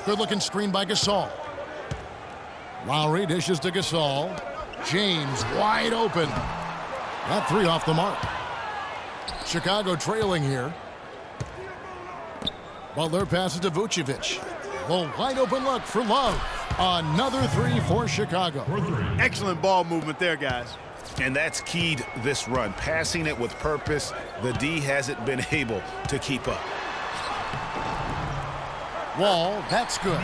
Good-looking screen by Gasol. Lowry dishes to Gasol. James wide open. That three off the mark. Chicago trailing here. Butler passes to Vucevic. The wide open look for Love. Another three for Chicago. Excellent ball movement there, guys. And that's keyed this run. Passing it with purpose. The D hasn't been able to keep up. Wall, that's good.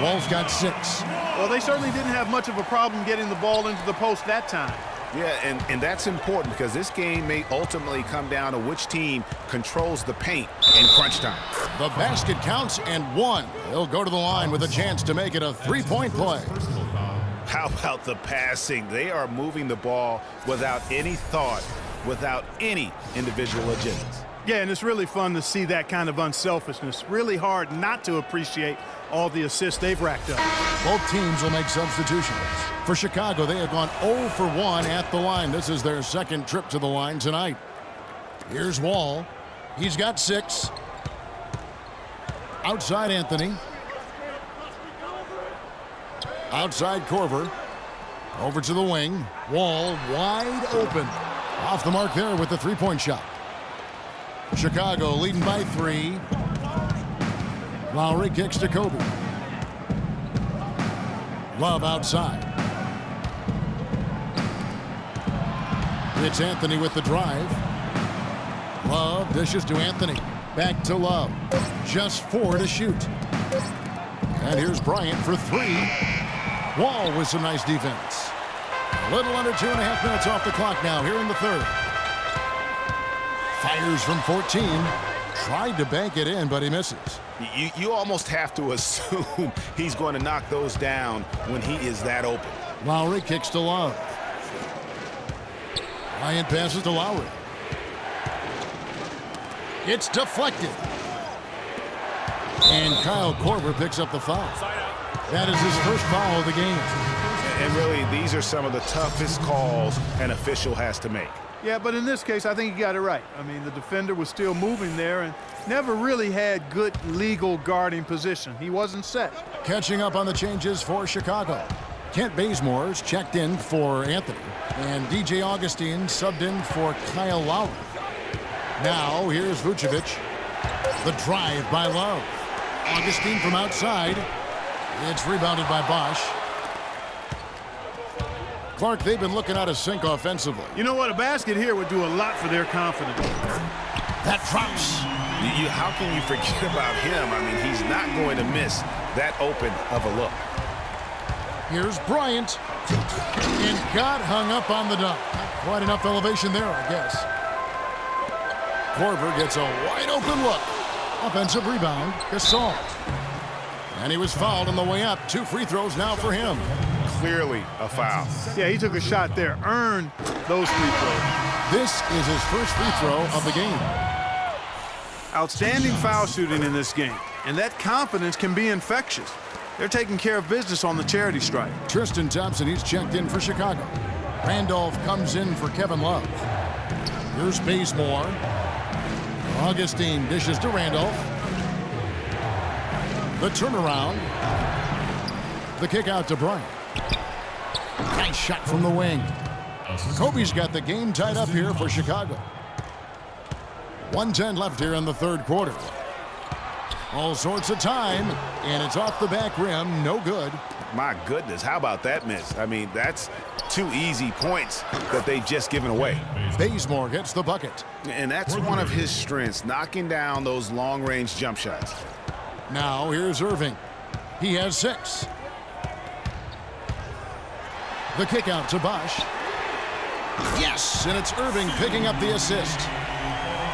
Wall's got 6. Well, they certainly didn't have much of a problem getting the ball into the post that time. Yeah, and that's important because this game may ultimately come down to which team controls the paint in crunch time. The basket counts and 1. He'll go to the line with a chance to make it a three-point play. How about the passing? They are moving the ball without any thought, without any individual agendas. Yeah, and it's really fun to see that kind of unselfishness. Really hard not to appreciate all the assists they've racked up. Both teams will make substitutions. For Chicago, they have gone 0 for 1 at the line. This is their second trip to the line tonight. Here's Wall. He's got 6. Outside Anthony. Outside Korver. Over to the wing. Wall wide open. Off the mark there with the three-point shot. Chicago leading by 3. Lowry kicks to Kobe. Love outside. It's Anthony with the drive. Love dishes to Anthony. Back to Love. Just 4 to shoot. And here's Bryant for 3. Wall with some nice defense. A little under 2.5 minutes off the clock now here in the third. Fires from 14. Tried to bank it in, but he misses. You almost have to assume he's going to knock those down when he is that open. Lowry kicks to Love. Bryant passes to Lowry. It's deflected. And Kyle Korver picks up the foul. That is his first foul of the game. And really, these are some of the toughest calls an official has to make. Yeah, but in this case, I think he got it right. I mean, the defender was still moving there and never really had good legal guarding position. He wasn't set. Catching up on the changes for Chicago. Kent Bazemore's checked in for Anthony. And DJ Augustine subbed in for Kyle Lowry. Now, here's Vucevic. The drive by Love. Augustine from outside. It's rebounded by Bosch. Clark, they've been looking out of sync offensively. You know what? A basket here would do a lot for their confidence. That drops. How can you forget about him? I mean, he's not going to miss that open of a look. Here's Bryant. And got hung up on the dunk. Not quite enough elevation there, I guess. Korver gets a wide open look. Offensive rebound, Gasol. And he was fouled on the way up. 2 free throws now for him. Clearly a foul. Yeah, he took a shot there. Earned those free throws. This is his first free throw of the game. Outstanding foul shooting in this game. And that confidence can be infectious. They're taking care of business on the charity stripe. Tristan Thompson, he's checked in for Chicago. Randolph comes in for Kevin Love. Here's Bazemore. Augustine dishes to Randolph. The turnaround. The kick out to Bryant. Nice shot from the wing. Kobe's got the game tied up here for Chicago. 1:10 left here in the third quarter. All sorts of time, and it's off the back rim. No good. My goodness, how about that miss? I mean, that's 2 easy points that they've just given away. Bazemore gets the bucket. And that's one of his strengths, knocking down those long-range jump shots. Now here's Irving. He has 6. The kick out to Bosch. Yes, and it's Irving picking up the assist.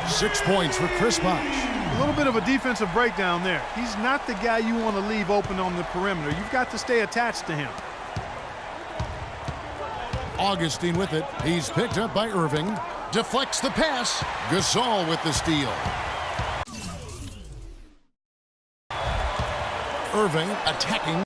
6 points for Chris Bosch. A little bit of a defensive breakdown there. He's not the guy you want to leave open on the perimeter. You've got to stay attached to him. Augustine with it. He's picked up by Irving. Deflects the pass. Gasol with the steal. Irving attacking.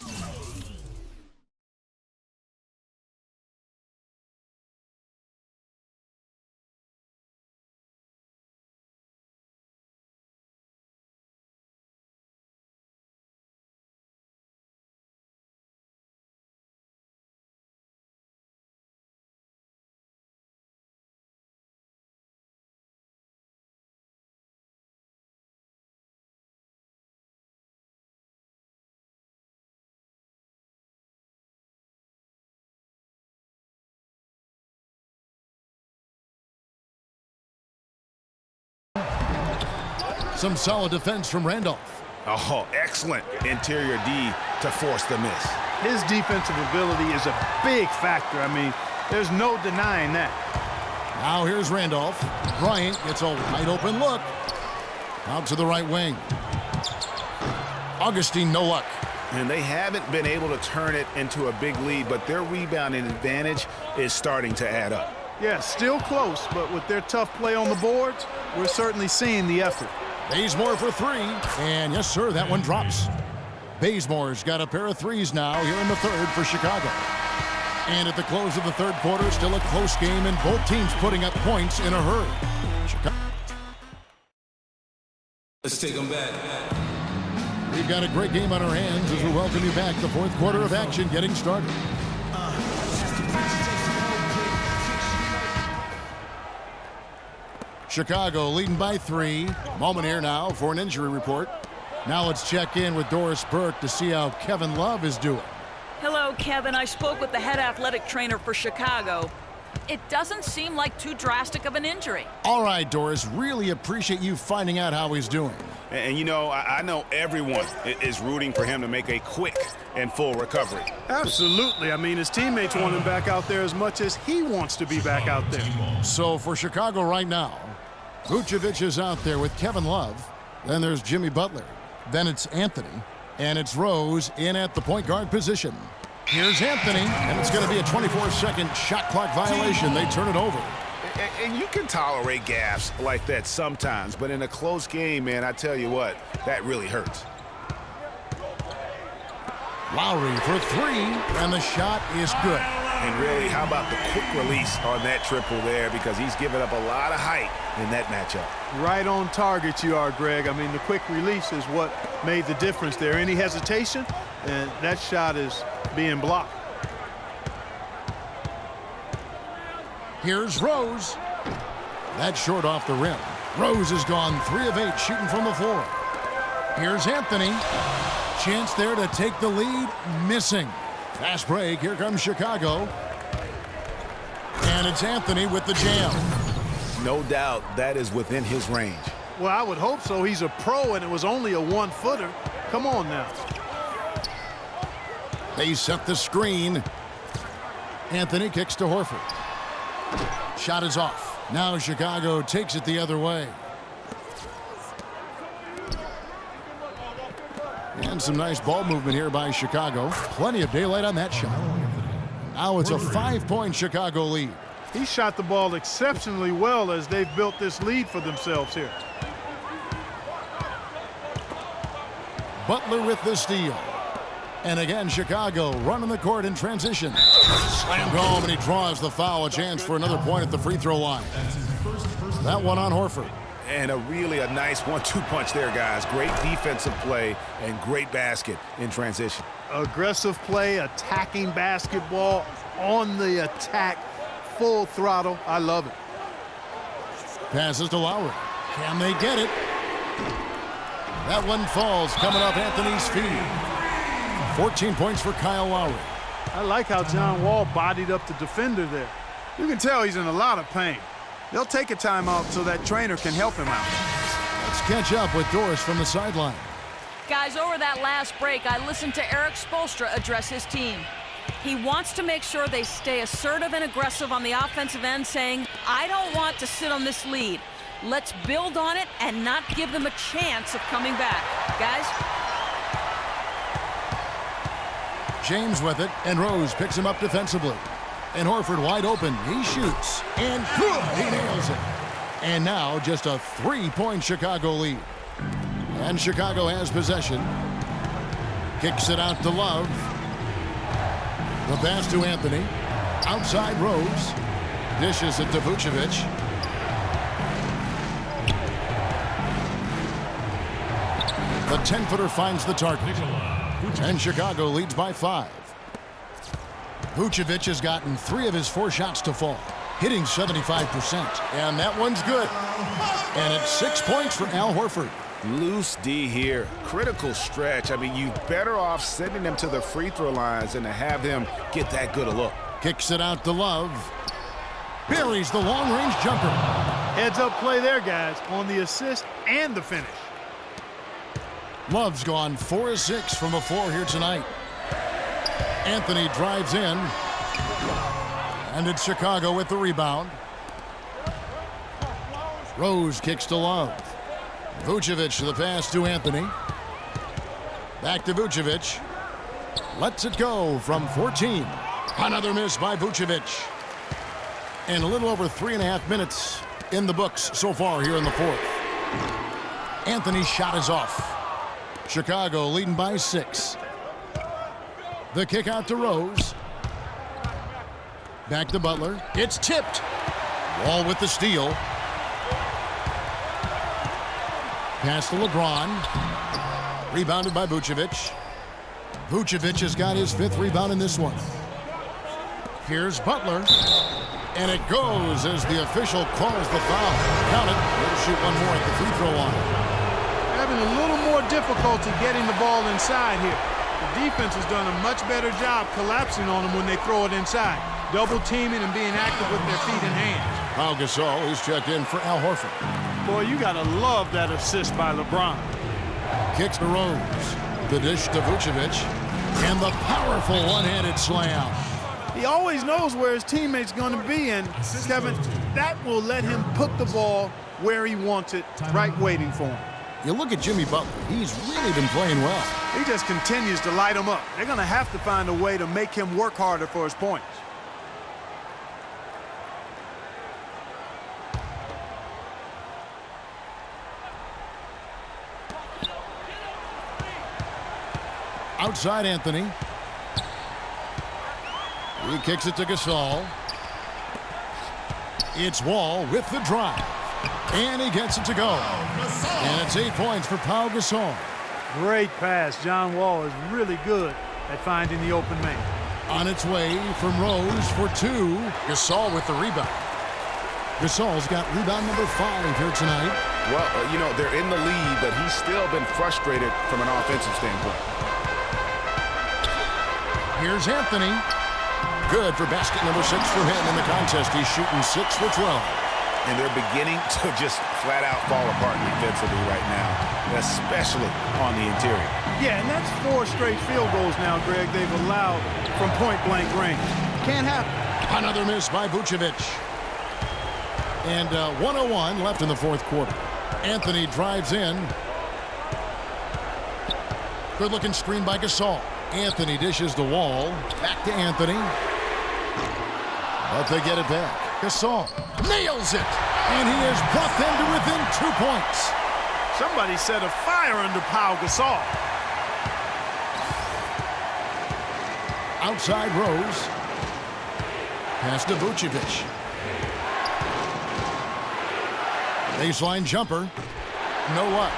Some solid defense from Randolph. Oh, excellent interior D to force the miss. His defensive ability is a big factor. I mean, there's no denying that. Now here's Randolph. Bryant gets a wide open look. Out to the right wing. Augustine, no luck. And they haven't been able to turn it into a big lead, but their rebounding advantage is starting to add up. Yeah, still close, but with their tough play on the boards, we're certainly seeing the effort. Bazemore for three. And yes, sir, that one drops. Bazemore's got a pair of threes now here in the third for Chicago. And at the close of the third quarter, still a close game, and both teams putting up points in a hurry. Let's take them back. We've got a great game on our hands as we welcome you back. The fourth quarter of action getting started. Chicago leading by 3. Moment here now for an injury report. Now let's check in with Doris Burke to see how Kevin Love is doing. Hello, Kevin. I spoke with the head athletic trainer for Chicago. It doesn't seem like too drastic of an injury. All right, Doris, really appreciate you finding out how he's doing. And you know, I know everyone is rooting for him to make a quick and full recovery. Absolutely. I mean, his teammates want him back out there as much as he wants to be back out there. So for Chicago right now, Vucevic is out there with Kevin Love. Then there's Jimmy Butler. Then it's Anthony. And it's Rose in at the point guard position. Here's Anthony, and it's going to be a 24-second shot clock violation. They turn it over. And you can tolerate gaffes like that sometimes, but in a close game, man, I tell you what, that really hurts. Lowry for 3, and the shot is good. And really, how about the quick release on that triple there, because he's given up a lot of height in that matchup. Right on target you are, Greg. I mean, the quick release is what made the difference there. Any hesitation, and that shot is being blocked. Here's Rose. That's short off the rim. Rose has gone 3 of 8 shooting from the floor. Here's Anthony. Chance there to take the lead. Missing. Fast break. Here comes Chicago. And it's Anthony with the jam. No doubt that is within his range. Well, I would hope so. He's a pro, and it was only a one-footer. Come on now. They set the screen. Anthony kicks to Horford. Shot is off. Now Chicago takes it the other way. And some nice ball movement here by Chicago. Plenty of daylight on that shot. Now it's a 5-point Chicago lead. He shot the ball exceptionally well as they've built this lead for themselves here. Butler with the steal. And again, Chicago running the court in transition. Slammed home, and he draws the foul. A chance for another point at the free throw line. That one on Horford. And a nice 1-2 punch there, guys. Great defensive play and great basket in transition. Aggressive play, attacking basketball, on the attack, full throttle. I love it. Passes to Lowry. Can they get it? That one falls, coming off Anthony's feet. 14 points for Kyle Lowry. I like how John Wall bodied up the defender there. You can tell he's in a lot of pain. They'll take a timeout so that trainer can help him out. Let's catch up with Doris from the sideline. Guys, over that last break, I listened to Eric Spoelstra address his team. He wants to make sure they stay assertive and aggressive on the offensive end, saying, I don't want to sit on this lead. Let's build on it and not give them a chance of coming back. Guys? James with it, and Rose picks him up defensively. And Horford wide open. He shoots. And good. He nails it. And now just a 3-point Chicago lead. And Chicago has possession. Kicks it out to Love. The pass to Anthony. Outside Rose. Dishes it to Vucevic. The 10-footer finds the target. And Chicago leads by 5. Vucevic has gotten 3 of his 4 shots to fall, hitting 75%. And that one's good. And it's 6 points for Al Horford. Loose D here. Critical stretch. I mean, you're better off sending them to the free throw lines than to have them get that good a look. Kicks it out to Love. Buries the long-range jumper. Heads up play there, guys, on the assist and the finish. Love's gone 4 of 6 from the floor here tonight. Anthony drives in. And it's Chicago with the rebound. Rose kicks to Love. Vucevic to the pass to Anthony. Back to Vucevic. Lets it go from 14. Another miss by Vucevic. And a little over 3.5 minutes in the books so far here in the fourth. Anthony's shot is off. Chicago leading by 6. The kick out to Rose. Back to Butler. It's tipped. Wall with the steal. Pass to LeBron. Rebounded by Vucevic. Vucevic has got his 5th rebound in this one. Here's Butler. And it goes as the official calls the foul. Count it. We'll shoot one more at the free throw line. Having a little more difficulty getting the ball inside here. The defense has done a much better job collapsing on them when they throw it inside. Double teaming and being active with their feet and hands. Pau Gasol, he's checked in for Al Horford. Boy, you gotta love that assist by LeBron. Kicks to Rose. The dish to Vucevic. And the powerful one-handed slam. He always knows where his teammate's going to be, and Kevin, that will let him put the ball where he wants it, right waiting for him. You look at Jimmy Butler. He's really been playing well. He just continues to light him up. They're going to have to find a way to make him work harder for his points. Outside Anthony. He kicks it to Gasol. It's Wall with the drive. And he gets it to go. And it's 8 points for Pau Gasol. Great pass. John Wall is really good at finding the open man. On its way from Rose for 2. Gasol with the rebound. Gasol's got rebound number 5 here tonight. Well, they're in the lead, but he's still been frustrated from an offensive standpoint. Here's Anthony. Good for basket number 6 for him in the contest. He's shooting 6 for 12. And they're beginning to just flat out fall apart defensively right now, especially on the interior. Yeah, and that's 4 straight field goals now, Greg, they've allowed from point-blank range. Can't happen. Another miss by Vucevic. And 1:01 left in the fourth quarter. Anthony drives in. Good-looking screen by Gasol. Anthony dishes the Wall. Back to Anthony. But they get it back. Gasol nails it. And he has brought them to within 2 points. Somebody set a fire under Pau Gasol. Outside Rose. Pass to Vucevic. Baseline jumper. No what?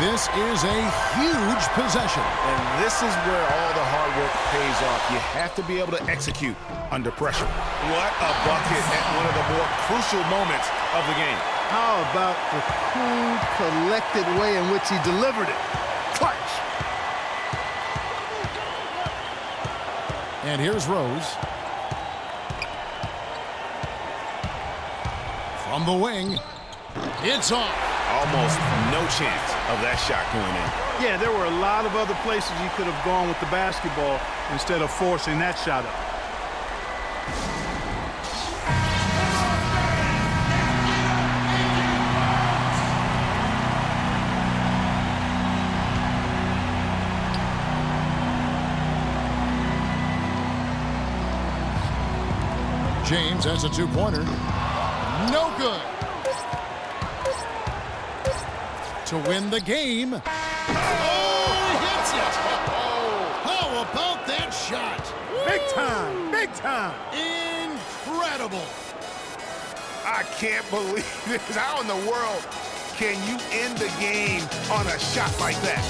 This is a huge possession. And this is where all the hard work pays off. You have to be able to execute under pressure. What a bucket at one of the more crucial moments of the game. How about the cool, collected way in which he delivered it? Clutch. And here's Rose. From the wing. It's off. Almost no chance of that shot going in. Yeah, there were a lot of other places he could have gone with the basketball instead of forcing that shot up. James has a 2-pointer. No good. To win the game. Oh, he hits it. How about that shot? Big time, big time. Incredible. I can't believe this. How in the world can you end the game on a shot like that?